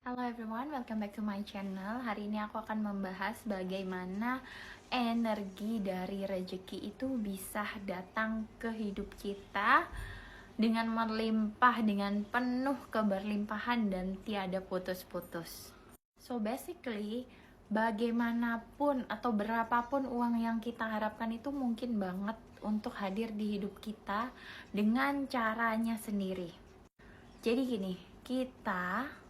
Halo everyone, welcome back to my channel. Hari ini aku akan membahas bagaimana energi dari rezeki itu bisa datang ke hidup kita dengan melimpah, dengan penuh keberlimpahan dan tiada putus-putus. So basically, bagaimanapun atau berapapun uang yang kita harapkan itu mungkin banget untuk hadir di hidup kita dengan caranya sendiri. Jadi gini, kita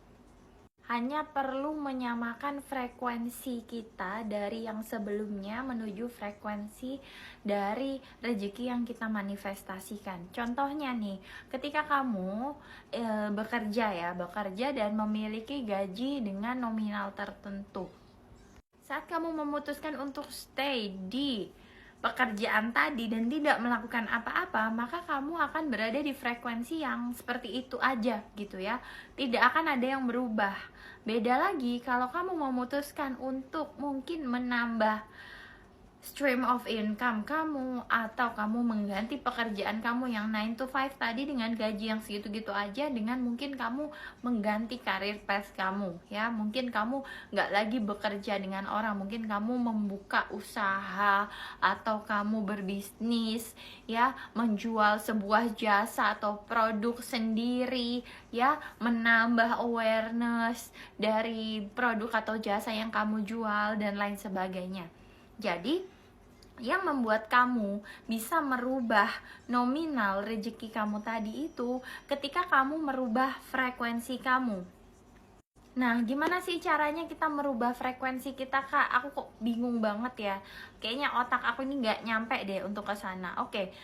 hanya perlu menyamakan frekuensi kita dari yang sebelumnya menuju frekuensi dari rezeki yang kita manifestasikan. Contohnya nih, ketika kamu bekerja dan memiliki gaji dengan nominal tertentu. Saat kamu memutuskan untuk stay di pekerjaan tadi dan tidak melakukan apa-apa, maka kamu akan berada di frekuensi yang seperti itu aja gitu ya. Tidak akan ada yang berubah. Beda lagi kalau kamu memutuskan untuk mungkin menambah stream of income kamu, atau kamu mengganti pekerjaan kamu yang 9 to 5 tadi dengan gaji yang segitu-gitu aja dengan mungkin kamu mengganti karir path kamu ya. Mungkin kamu nggak lagi bekerja dengan orang, mungkin kamu membuka usaha atau kamu berbisnis ya, menjual sebuah jasa atau produk sendiri ya, menambah awareness dari produk atau jasa yang kamu jual dan lain sebagainya. Jadi yang membuat kamu bisa merubah nominal rezeki kamu tadi itu ketika kamu merubah frekuensi kamu. Nah, gimana sih caranya kita merubah frekuensi kita, Kak? Aku kok bingung banget ya. Kayaknya otak aku ini nggak nyampe deh untuk ke sana. Oke.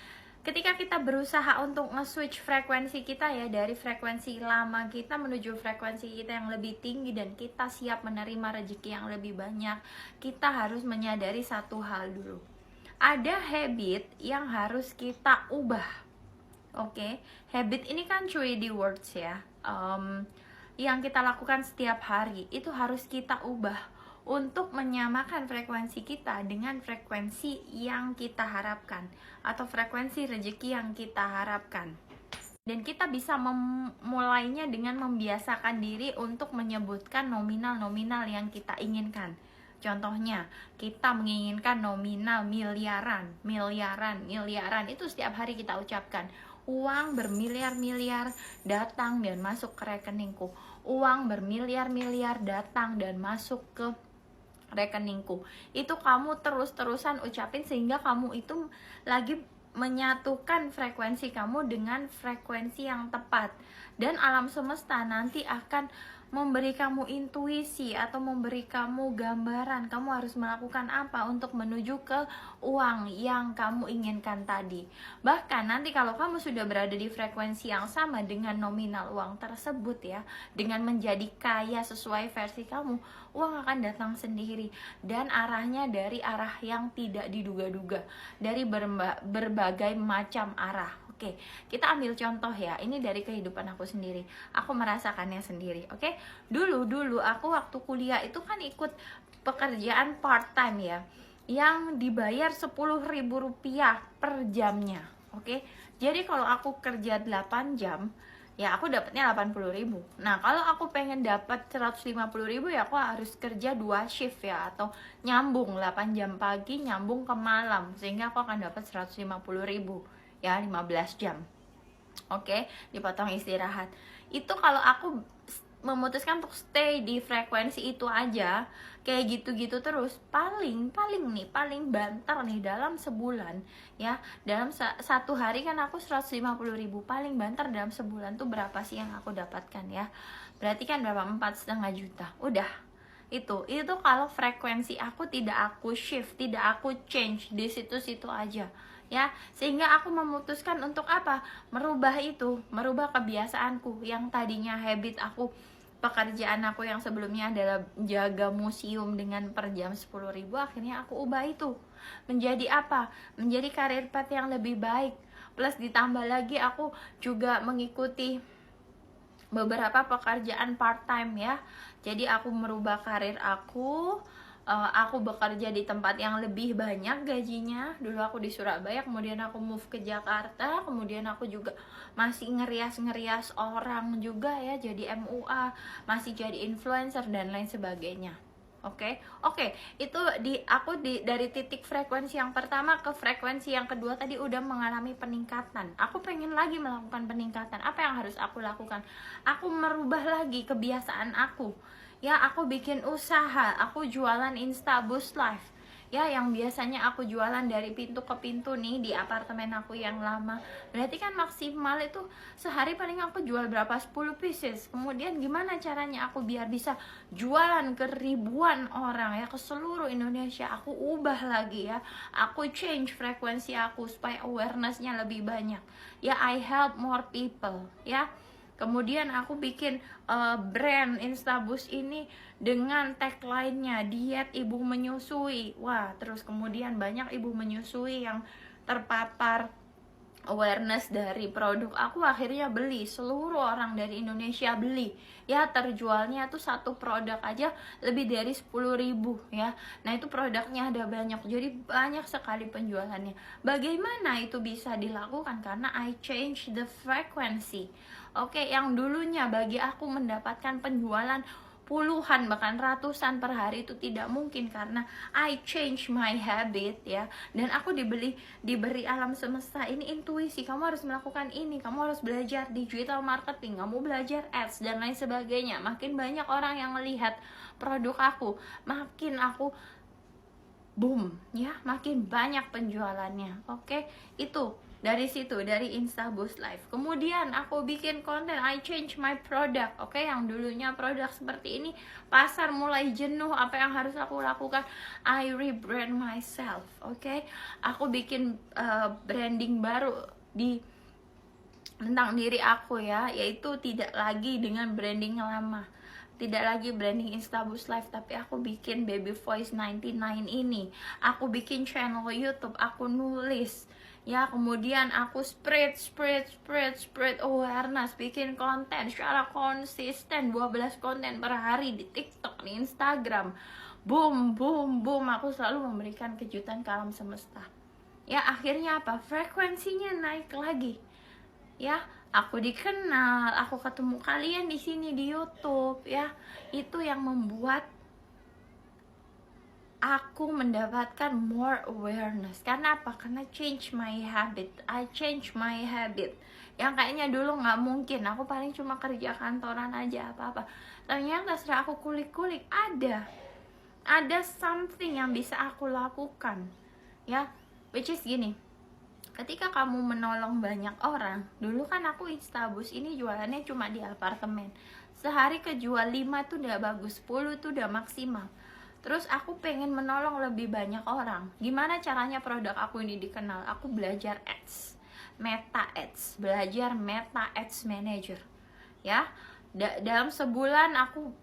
Ketika kita berusaha untuk nge-switch frekuensi kita ya, dari frekuensi lama kita menuju frekuensi kita yang lebih tinggi dan kita siap menerima rezeki yang lebih banyak, kita harus menyadari satu hal dulu. Ada habit yang harus kita ubah. Oke, habit ini kan 3D words ya. Yang kita lakukan setiap hari itu harus kita ubah untuk menyamakan frekuensi kita dengan frekuensi yang kita harapkan atau frekuensi rezeki yang kita harapkan. Dan kita bisa memulainya dengan membiasakan diri untuk menyebutkan nominal-nominal yang kita inginkan. Contohnya, kita menginginkan nominal miliaran itu setiap hari kita ucapkan. Uang bermiliar-miliar datang dan masuk ke rekeningku. Uang bermiliar-miliar datang dan masuk ke rekeningku. Itu kamu terus-terusan ucapin sehingga kamu itu lagi menyatukan frekuensi kamu dengan frekuensi yang tepat. Dan alam semesta nanti akan memberi kamu intuisi atau memberi kamu gambaran kamu harus melakukan apa untuk menuju ke uang yang kamu inginkan tadi. Bahkan nanti kalau kamu sudah berada di frekuensi yang sama dengan nominal uang tersebut ya, dengan menjadi kaya sesuai versi kamu, uang akan datang sendiri dan arahnya dari arah yang tidak diduga-duga, dari berbagai macam arah. Oke, kita ambil contoh ya. Ini dari kehidupan aku sendiri. Aku merasakannya sendiri. Oke, dulu aku waktu kuliah itu kan ikut pekerjaan part time ya, yang dibayar 10.000 rupiah per jamnya. Oke, jadi kalau aku kerja 8 jam ya aku dapatnya 80.000. Nah, kalau aku pengen dapat 150.000 ya aku harus kerja 2 shift ya, atau nyambung 8 jam pagi nyambung ke malam, sehingga aku akan dapat 150.000 ya, 15 jam. Oke, dipotong istirahat. Itu kalau aku memutuskan untuk stay di frekuensi itu aja, kayak gitu-gitu terus, paling banter nih dalam sebulan ya, dalam satu hari kan aku 150.000, paling banter dalam sebulan tuh berapa sih yang aku dapatkan ya? Berarti kan berapa? 4,5 juta. Udah, itu kalau frekuensi aku tidak aku shift, tidak aku change di situ-situ aja ya, sehingga aku memutuskan untuk apa? Merubah kebiasaanku yang tadinya habit aku, pekerjaan aku yang sebelumnya adalah jaga museum dengan per jam 10.000, akhirnya aku ubah itu menjadi apa? Menjadi karir path yang lebih baik. Plus ditambah lagi aku juga mengikuti beberapa pekerjaan part time ya. Jadi aku merubah karir aku aku bekerja di tempat yang lebih banyak gajinya. Dulu aku di Surabaya, kemudian aku move ke Jakarta, kemudian aku juga masih ngerias orang juga ya, jadi MUA, masih jadi influencer dan lain sebagainya. Oke, itu dari titik frekuensi yang pertama ke frekuensi yang kedua tadi udah mengalami peningkatan. Aku pengen lagi melakukan peningkatan. Apa yang harus aku lakukan? Aku merubah lagi kebiasaan aku. Ya, aku bikin usaha, aku jualan Instabus Live. Ya, yang biasanya aku jualan dari pintu ke pintu nih di apartemen aku yang lama. Berarti kan maksimal itu sehari paling aku jual berapa? 10 pieces. Kemudian gimana caranya aku biar bisa jualan ke ribuan orang ya, ke seluruh Indonesia. Aku ubah lagi ya. Aku change frekuensi aku supaya awarenessnya lebih banyak. Ya, I help more people ya. Kemudian aku bikin brand Instabus ini dengan tagline-nya diet ibu menyusui. Wah, terus kemudian banyak ibu menyusui yang terpapar awareness dari produk aku, akhirnya beli. Seluruh orang dari Indonesia beli ya. Terjualnya tuh satu produk aja lebih dari 10.000 ya. Nah, itu produknya ada banyak, jadi banyak sekali penjualannya. Bagaimana itu bisa dilakukan? Karena I change the frequency. Oke, yang dulunya bagi aku mendapatkan penjualan puluhan bahkan ratusan per hari itu tidak mungkin, karena I change my habit ya. Dan aku diberi alam semesta ini intuisi, kamu harus melakukan ini, kamu harus belajar digital marketing, kamu belajar ads dan lain sebagainya. Makin banyak orang yang melihat produk aku, makin aku boom ya, makin banyak penjualannya. Oke, itu dari situ, dari Instabus Live. Kemudian aku bikin konten, I change my product. Oke, yang dulunya produk seperti ini, pasar mulai jenuh. Apa yang harus aku lakukan? I rebrand myself. Oke, aku bikin branding baru tentang diri aku ya, yaitu tidak lagi dengan branding lama, tidak lagi branding Instabus Live, tapi aku bikin Baby Voice 99 ini. Aku bikin channel YouTube, aku nulis ya, kemudian aku spread awareness, bikin konten secara konsisten, 12 konten per hari di TikTok, di Instagram. Boom, aku selalu memberikan kejutan ke alam semesta. Ya, akhirnya apa? Frekuensinya naik lagi. Ya, aku dikenal, aku ketemu kalian di sini di YouTube ya. Itu yang membuat aku mendapatkan more awareness. Karena apa? Karena change my habit. I change my habit. Yang kayaknya dulu nggak mungkin, aku paling cuma kerja kantoran aja apa-apa. Ternyata setelah aku kulik-kulik, ada something yang bisa aku lakukan ya, which is gini. Ketika kamu menolong banyak orang, dulu kan aku Instabus ini jualannya cuma di apartemen. Sehari kejual 5 tuh udah bagus, 10 tuh udah maksimal. Terus aku pengen menolong lebih banyak orang. Gimana caranya produk aku ini dikenal? Aku belajar ads, meta ads, belajar meta ads manager. Ya, dalam sebulan aku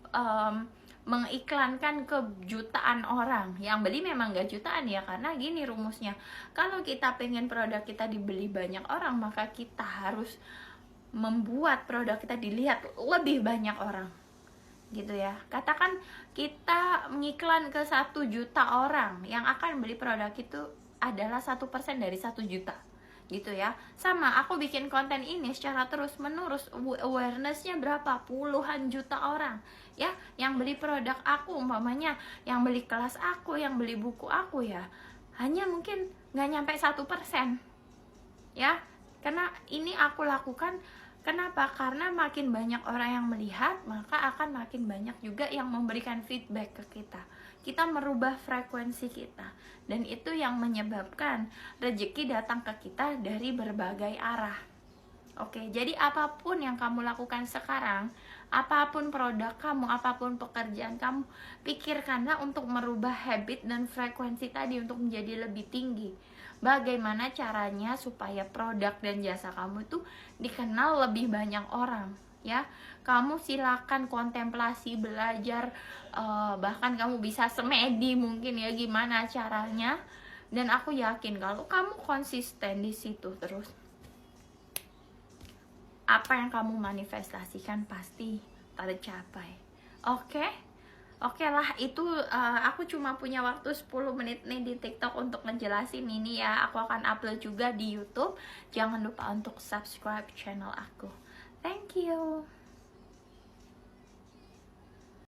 mengiklankan ke jutaan orang. Yang beli memang gak jutaan ya, karena gini rumusnya. Kalau kita pengen produk kita dibeli banyak orang, maka kita harus membuat produk kita dilihat lebih banyak orang, gitu ya. Katakan kita mengiklan ke 1 juta orang, yang akan beli produk itu adalah 1% dari 1 juta, gitu ya. Sama, aku bikin konten ini secara terus menerus, awarenessnya berapa? Puluhan juta orang ya, yang beli produk aku, umpamanya yang beli kelas aku, yang beli buku aku ya, hanya mungkin nggak nyampe 1% ya. Karena ini aku lakukan, kenapa? Karena makin banyak orang yang melihat, maka akan makin banyak juga yang memberikan feedback ke kita. Kita merubah frekuensi kita, dan itu yang menyebabkan rezeki datang ke kita dari berbagai arah. Oke, jadi apapun yang kamu lakukan sekarang, apapun produk kamu, apapun pekerjaan kamu, pikirkanlah untuk merubah habit dan frekuensi tadi untuk menjadi lebih tinggi. Bagaimana caranya supaya produk dan jasa kamu itu dikenal lebih banyak orang ya. Kamu silakan kontemplasi, belajar, bahkan kamu bisa semedi mungkin ya, gimana caranya. Dan aku yakin kalau kamu konsisten di situ terus, apa yang kamu manifestasikan pasti tercapai. Oke? Oke lah, itu aku cuma punya waktu 10 menit nih di TikTok untuk ngejelasin ini ya. Aku akan upload juga di YouTube. Jangan lupa untuk subscribe channel aku. Thank you.